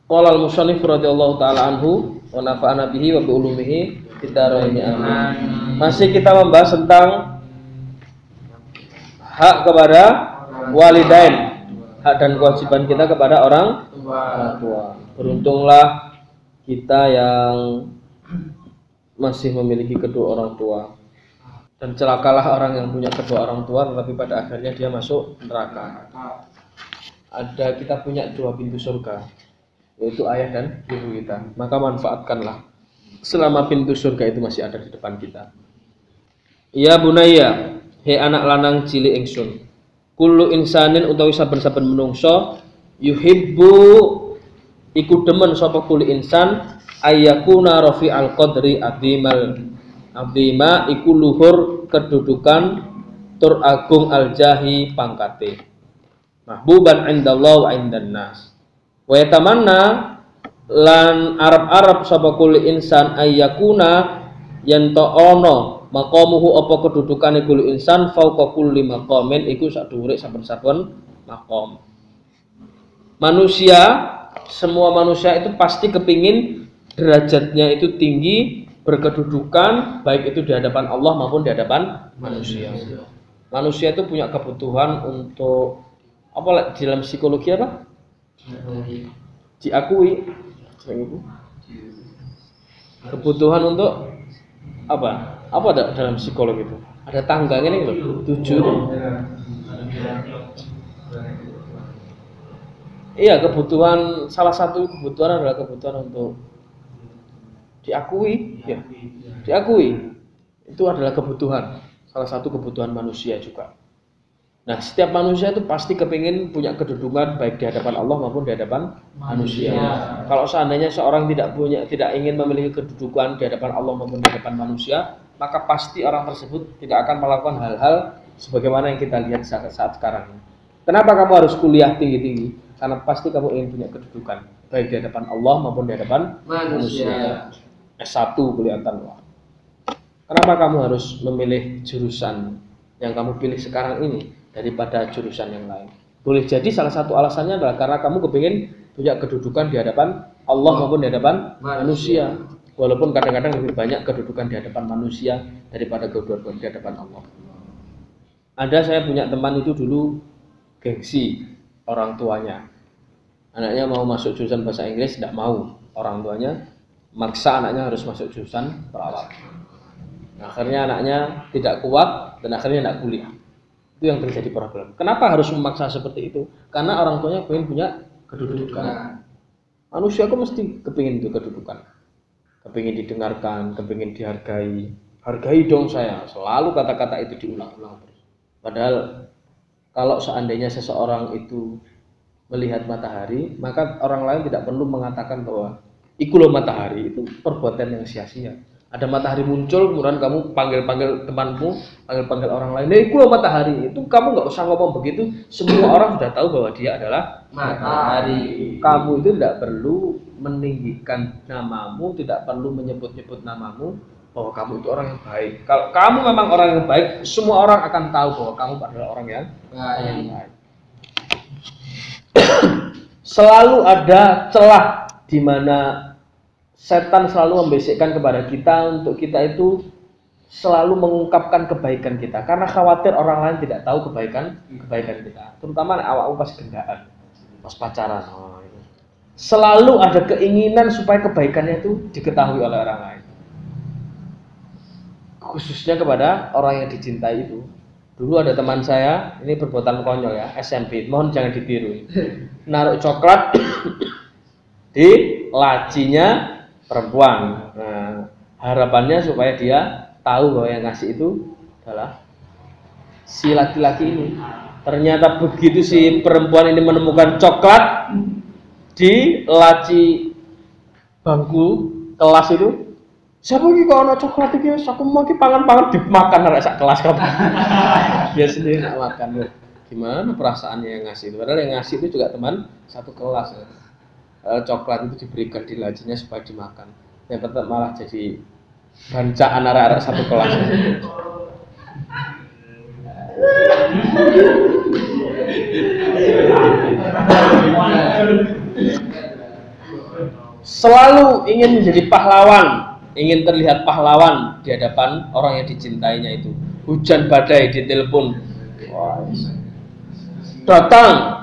Qala al-musannif radhiyallahu taala anhu wa nafa'ana bihi wa bi ulumihi fid dharain amin. Masih kita membahas tentang hak kepada walidain, hak dan kewajiban kita kepada orang tua. Beruntunglah kita yang masih memiliki kedua orang tua, dan celakalah orang yang punya kedua orang tua tetapi pada akhirnya dia masuk neraka. Kita punya dua pintu surga, yaitu ayah dan ibu kita. Maka manfaatkanlah selama pintu surga itu masih ada di depan kita. Ya bunaya, he anak lanang cilik ingsun, kullu insanin utawi saben-saben menungso yuhibbu iku demen sapa kulli insan ayyakuna rafi'al qadri azima iku luhur kedudukan tur agung aljahi pangkate mahbuban indallah wa indan nas wa yatamanna lan arab-arab sapa kulli insan ayyakuna yen to ana maqamuhu apa kedudukane kulli insan fauqa kulli maqamin iku sak dhuwure saben-saben maqam. Semua manusia itu pasti kepingin derajatnya itu tinggi, berkedudukan baik itu di hadapan Allah maupun di hadapan manusia. Manusia itu punya kebutuhan untuk apa dalam psikologi apa? Diakui. Kebutuhan untuk apa? Apa dalam psikologi itu? Ada tangganya nih loh, 7. Iya, kebutuhan, salah satu kebutuhan adalah kebutuhan untuk diakui, ya. Diakui. Itu adalah kebutuhan, salah satu kebutuhan manusia juga. Nah, setiap manusia itu pasti kepingin punya kedudukan baik di hadapan Allah maupun di hadapan manusia. Kalau seandainya seorang tidak ingin memiliki kedudukan di hadapan Allah maupun di hadapan manusia, maka pasti orang tersebut tidak akan melakukan hal-hal sebagaimana yang kita lihat saat sekarang ini. Kenapa kamu harus kuliah tinggi-tinggi? Karena pasti kamu ingin punya kedudukan baik di hadapan Allah maupun di hadapan manusia. S1 kelihatan wah. Kenapa kamu harus memilih jurusan yang kamu pilih sekarang ini daripada jurusan yang lain? Boleh jadi salah satu alasannya adalah karena kamu kepingin punya kedudukan di hadapan Allah maupun di hadapan manusia. Walaupun kadang-kadang lebih banyak kedudukan di hadapan manusia daripada kedudukan di hadapan Allah. Saya punya teman itu dulu gengsi orang tuanya. Anaknya mau masuk jurusan bahasa Inggris, tidak mau. Orang tuanya maksa anaknya harus masuk jurusan perawat. Akhirnya anaknya tidak kuat dan akhirnya tidak kuliah. Itu yang terjadi problem. Kenapa harus memaksa seperti itu? Karena orang tuanya pengen punya kedudukan. Manusia kok mesti kepingin itu kedudukan. Kepingin didengarkan, kepingin dihargai. Hargai dong saya. Selalu kata-kata itu diulang-ulang terus. Padahal kalau seandainya seseorang itu melihat matahari, maka orang lain tidak perlu mengatakan bahwa iku loh matahari, itu perbuatan yang sia-sia. Ada matahari muncul, kemudian kamu panggil-panggil temanmu, panggil-panggil orang lain, iku loh matahari, itu kamu nggak usah ngomong begitu, semua orang sudah tahu bahwa dia adalah matahari. Kamu itu tidak perlu meninggikan namamu, tidak perlu menyebut-nyebut namamu, bahwa kamu itu orang yang baik. Kalau kamu memang orang yang baik, semua orang akan tahu bahwa kamu adalah orang yang baik. Selalu ada celah di mana setan selalu membisikkan kepada kita untuk kita itu selalu mengungkapkan kebaikan kita karena khawatir orang lain tidak tahu kebaikan kita. Terutama awak pas gendaan, pas pacaran. Selalu ada keinginan supaya kebaikannya itu diketahui oleh orang lain. Khususnya kepada orang yang dicintai itu. Dulu ada teman saya, ini perbuatan konyol ya, SMP, mohon jangan ditiru. Naruh coklat di lacinya perempuan. Nah, harapannya supaya dia tahu bahwa yang ngasih itu adalah si laki-laki ini. Ternyata begitu si perempuan ini menemukan coklat di laci bangku kelas itu, siapa lagi kalau ada coklat iki aku mau ki pangan-pangan dimakan arek sak kelas kamu. Dia sendiri nak makan. Gimana perasaannya yang ngasih itu? Padahal yang ngasih itu juga teman satu kelas. Coklat itu diberikan di lacinya supaya dimakan. Yang tetap malah jadi bancaan arek-arek satu kelas. selalu ingin menjadi pahlawan, ingin terlihat pahlawan di hadapan orang yang dicintainya itu. Hujan badai ditelepon,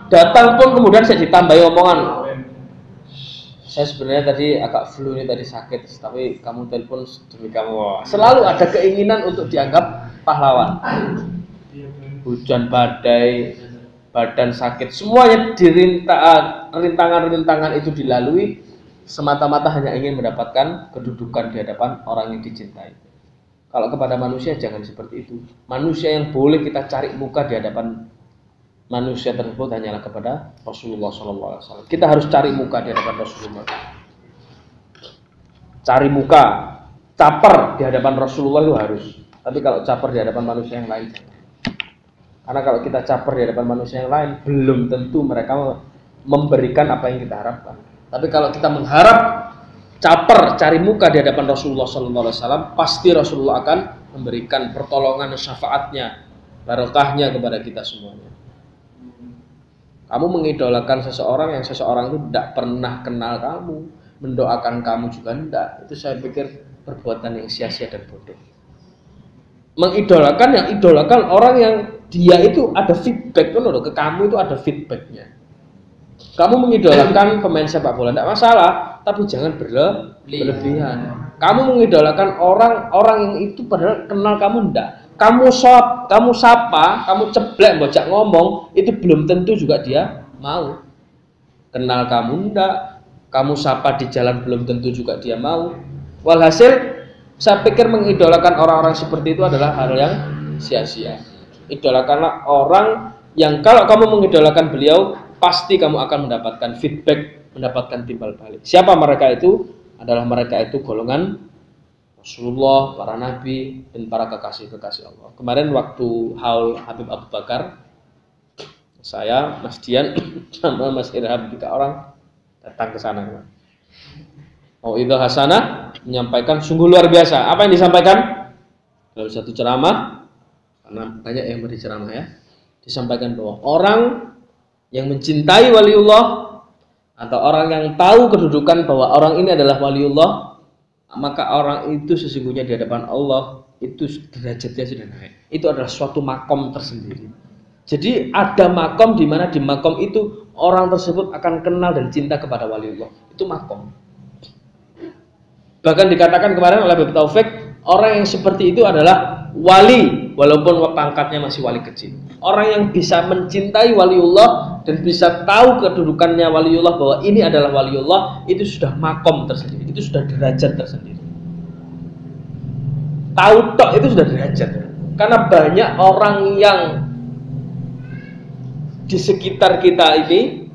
datang pun kemudian saya ditambahi omongan. Saya sebenarnya tadi agak flu ini tadi sakit, tapi kamu telepon demi kamu. Selalu ada keinginan untuk dianggap pahlawan. Hujan badai, badan sakit, semuanya rintangan-rintangan itu dilalui semata-mata hanya ingin mendapatkan kedudukan di hadapan orang yang dicintai. Kalau kepada manusia jangan seperti itu. Manusia yang boleh kita cari muka di hadapan manusia tersebut hanyalah kepada Rasulullah SAW. Kita harus cari muka di hadapan Rasulullah. Cari muka, caper di hadapan Rasulullah itu harus. Tapi kalau caper di hadapan manusia yang lain jangan. Karena kalau kita caper di hadapan manusia yang lain, belum tentu mereka memberikan apa yang kita harapkan. Tapi kalau kita mengharap caper, cari muka di hadapan Rasulullah SAW, pasti Rasulullah akan memberikan pertolongan dan syafaatnya, barokahnya kepada kita semuanya. Kamu mengidolakan seseorang yang seseorang itu tidak pernah kenal kamu, mendoakan kamu juga tidak. Itu saya pikir perbuatan yang sia-sia dan bodoh. Mengidolakan yang idolakan orang yang dia itu ada feedback loh, ke kamu itu ada feedbacknya. Kamu mengidolakan pemain sepak bola tidak masalah, tapi jangan berlebihan. Kamu mengidolakan orang yang itu padahal kenal kamu tidak. Kamu sapa, kamu ceblek bocak ngomong, itu belum tentu juga dia mau. Kenal kamu tidak, kamu sapa di jalan belum tentu juga dia mau. Walhasil saya pikir mengidolakan orang-orang seperti itu adalah hal yang sia-sia. Idolakanlah orang yang kalau kamu mengidolakan beliau, pasti kamu akan mendapatkan feedback, mendapatkan timbal balik. Siapa mereka itu? Adalah mereka itu golongan Rasulullah, para nabi, dan para kekasih-kekasih Allah. Kemarin waktu haul Habib Abu Bakar, saya, Mas Dian, sama Mas Irham 3 orang datang ke sana. Mau'idhah hasanah menyampaikan sungguh luar biasa. Apa yang disampaikan? Dalam satu ceramah, karena banyak yang beri ceramah ya, disampaikan bahwa orang yang mencintai waliullah atau orang yang tahu kedudukan bahwa orang ini adalah waliullah, maka orang itu sesungguhnya di hadapan Allah itu derajatnya sudah naik. Itu adalah suatu makom tersendiri. Jadi ada makom di mana di makom itu orang tersebut akan kenal dan cinta kepada waliullah. Itu makom. Bahkan dikatakan kemarin oleh Habib Taufik, orang yang seperti itu adalah wali, walaupun pangkatnya masih wali kecil. Orang yang bisa mencintai waliullah dan bisa tahu kedudukannya waliullah bahwa ini adalah waliullah, itu sudah makom tersendiri, itu sudah derajat tersendiri. Tahu tok itu sudah derajat. Karena banyak orang yang di sekitar kita ini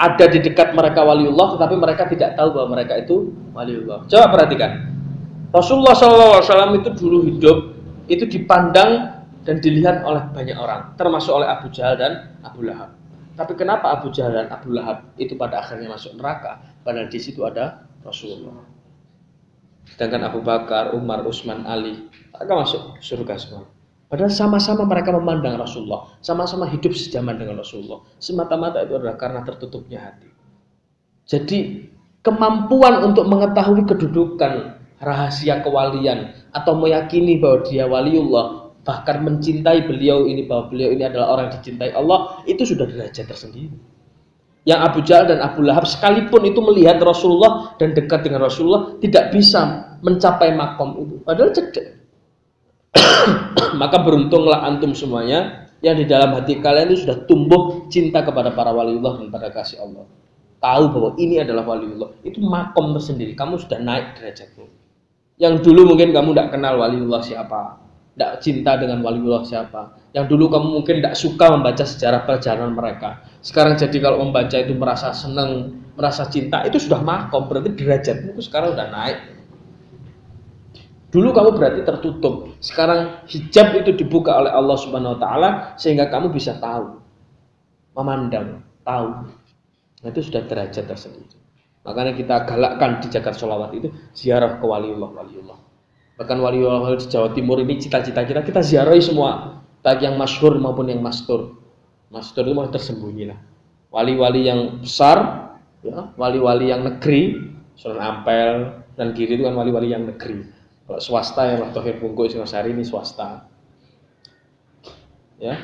ada di dekat mereka waliullah, tetapi mereka tidak tahu bahwa mereka itu waliullah. Coba perhatikan, Rasulullah SAW itu dulu hidup, itu dipandang dan dilihat oleh banyak orang, termasuk oleh Abu Jahal dan Abu Lahab. Tapi kenapa Abu Jahal dan Abu Lahab itu pada akhirnya masuk neraka? Padahal di situ ada Rasulullah. Sedangkan Abu Bakar, Umar, Utsman, Ali, mereka masuk surga semua. Padahal sama-sama mereka memandang Rasulullah, sama-sama hidup sejaman dengan Rasulullah. Semata-mata itu adalah karena tertutupnya hati. Jadi kemampuan untuk mengetahui kedudukan rahasia kewalian atau meyakini bahwa dia waliullah, bahkan mencintai beliau ini, bahwa beliau ini adalah orang yang dicintai Allah, itu sudah derajat tersendiri. Yang Abu Jahal dan Abu Lahab sekalipun itu melihat Rasulullah dan dekat dengan Rasulullah tidak bisa mencapai makom itu, padahal cedek. Maka beruntunglah antum semuanya yang di dalam hati kalian itu sudah tumbuh cinta kepada para waliullah dan pada kasih Allah. Tahu bahwa ini adalah waliullah, itu makom tersendiri, kamu sudah naik derajatmu. Yang dulu mungkin kamu tidak kenal waliullah siapa, tidak cinta dengan waliullah siapa. Yang dulu kamu mungkin tidak suka membaca sejarah perjalanan mereka. Sekarang jadi kalau membaca itu merasa senang, merasa cinta, itu sudah makom, berarti derajatmu itu sekarang sudah naik. Dulu kamu berarti tertutup, sekarang hijab itu dibuka oleh Allah Subhanahu Wa Taala sehingga kamu bisa tahu, memandang, tahu. Nah, itu sudah derajat tersendiri. Makanya kita galakkan di Jagat Sholawat itu ziarah ke waliullah. Bahkan waliullah di Jawa Timur ini cita-cita kita ziarahi semua, baik yang masyhur maupun yang mastur. Mastur itu malah tersembunyi lah. Wali-wali yang besar, ya, wali-wali yang negeri Sunan Ampel dan Giri itu kan wali-wali yang negeri. Kalau swasta ya Mbah Thohir Bungku Singosari ini swasta. Ya.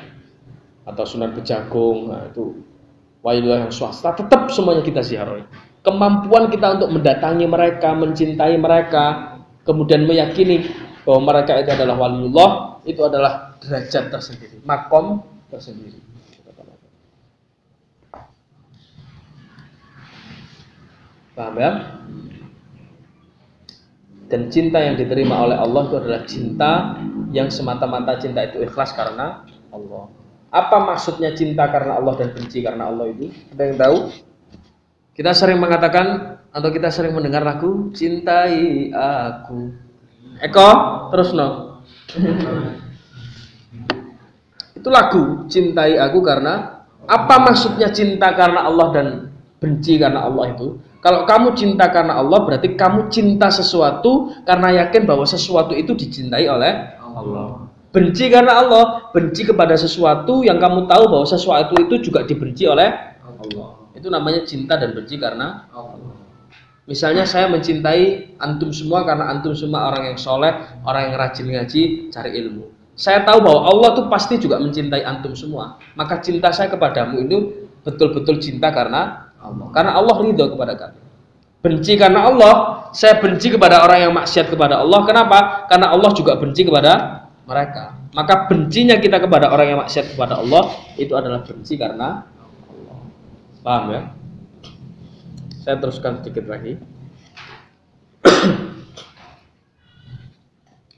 Atau Sunan Bejagung, nah itu wali yang swasta, tetap semuanya kita ziarahi. Kemampuan kita untuk mendatangi mereka, mencintai mereka, kemudian meyakini bahwa mereka itu adalah waliullah, itu adalah derajat tersendiri, makom tersendiri. Paham ya? Dan cinta yang diterima oleh Allah itu adalah cinta yang semata-mata cinta itu ikhlas karena Allah. Apa maksudnya cinta karena Allah dan benci karena Allah itu? Ada yang tahu? Kita sering mengatakan atau kita sering mendengar lagu Cintai Aku. Eko, terus no. Itu lagu Cintai Aku karena apa maksudnya cinta karena Allah dan benci karena Allah itu? Kalau kamu cinta karena Allah berarti kamu cinta sesuatu karena yakin bahwa sesuatu itu dicintai oleh Allah. Benci karena Allah, benci kepada sesuatu yang kamu tahu bahwa sesuatu itu juga dibenci oleh Allah. Itu namanya cinta dan benci karena Allah. Misalnya saya mencintai antum semua karena antum semua orang yang soleh, orang yang rajin ngaji, cari ilmu. Saya tahu bahwa Allah tuh pasti juga mencintai antum semua. Maka cinta saya kepadamu itu betul-betul cinta karena Allah. Karena Allah ridho kepada kami. Benci karena Allah, saya benci kepada orang yang maksiat kepada Allah. Kenapa? Karena Allah juga benci kepada mereka. Maka bencinya kita kepada orang yang maksiat kepada Allah itu adalah benci karena Allah. Paham ya? Saya teruskan sedikit lagi.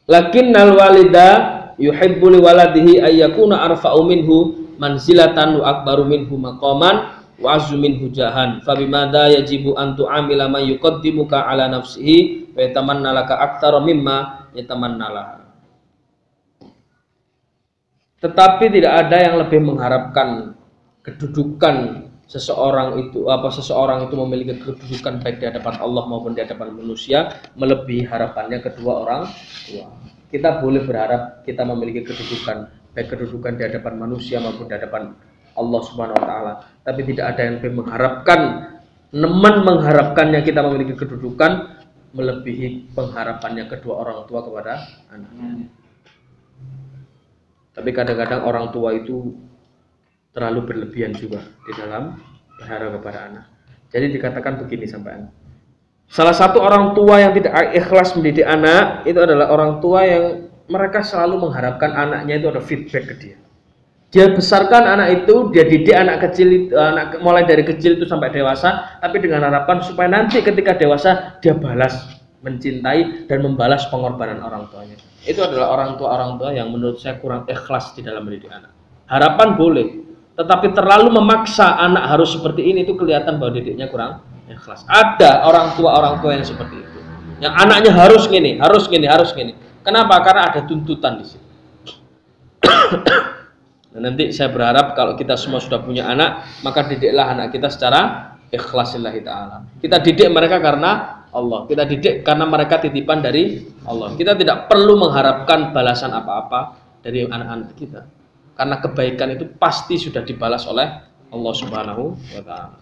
Lakinnal walida yuhibbu li waladihi ayyakuna arfa'u minhu manzilatan wa akbaru minhu maqaman wa azzu minhu jahan. Fa bimada yajibu an tu'amila man yuqaddimuka ala nafsihi wa yatamanna laka aktsara mimma yatamanna laha. Tetapi tidak ada yang lebih mengharapkan kedudukan seseorang itu memiliki kedudukan baik di hadapan Allah maupun di hadapan manusia melebihi harapannya kedua orang tua. Kita boleh berharap kita memiliki kedudukan baik kedudukan di hadapan manusia maupun di hadapan Allah Subhanahu wa taala, tapi tidak ada yang lebih mengharapkannya kita memiliki kedudukan melebihi pengharapannya kedua orang tua kepada anaknya. Tapi kadang-kadang orang tua itu terlalu berlebihan juga di dalam berharap kepada anak. Jadi dikatakan begini sampai salah satu orang tua yang tidak ikhlas mendidik anak itu adalah orang tua yang mereka selalu mengharapkan anaknya itu ada feedback ke dia. Dia besarkan anak itu, dia didik anak kecil, mulai dari kecil itu sampai dewasa, tapi dengan harapan supaya nanti ketika dewasa dia balas, mencintai dan membalas pengorbanan orang tuanya. Itu adalah orang tua yang menurut saya kurang ikhlas di dalam mendidik anak. Harapan boleh, tetapi terlalu memaksa anak harus seperti ini itu kelihatan bahwa didiknya kurang ikhlas. Ada orang tua yang seperti itu, yang anaknya harus gini. Kenapa? Karena ada tuntutan di sini. Nah, nanti saya berharap kalau kita semua sudah punya anak, maka didiklah anak kita secara ikhlasillahi ta'ala. Kita didik mereka karena Allah. Kita didik karena mereka titipan dari Allah. Kita tidak perlu mengharapkan balasan apa-apa dari anak-anak kita. Karena kebaikan itu pasti sudah dibalas oleh Allah Subhanahu wa ta'ala.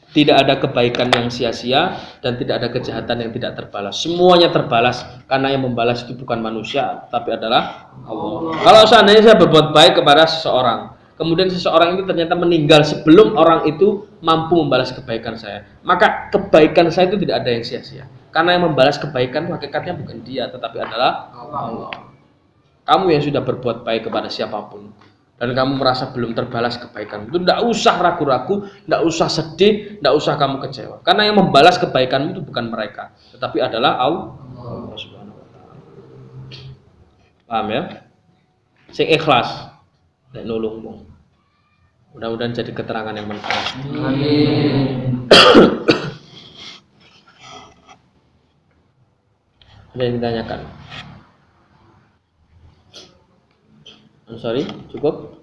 Tidak ada kebaikan yang sia-sia dan tidak ada kejahatan yang tidak terbalas. Semuanya terbalas karena yang membalas itu bukan manusia, tapi adalah Allah. Kalau seandainya saya berbuat baik kepada seseorang, kemudian seseorang itu ternyata meninggal sebelum orang itu mampu membalas kebaikan saya, maka kebaikan saya itu tidak ada yang sia-sia. Karena yang membalas kebaikan hakikatnya bukan dia, tetapi adalah Allah. Kamu yang sudah berbuat baik kepada siapapun dan kamu merasa belum terbalas kebaikan itu, tidak usah ragu-ragu, tidak usah sedih, tidak usah kamu kecewa. Karena yang membalas kebaikan itu bukan mereka, tetapi adalah Allah Subhanahu wa ta'ala. Paham ya? Sing ikhlas nek nulungmu. Mudah-mudahan jadi keterangan yang manfaat. Amin. Ada yang ditanyakan? Sorry, cukup?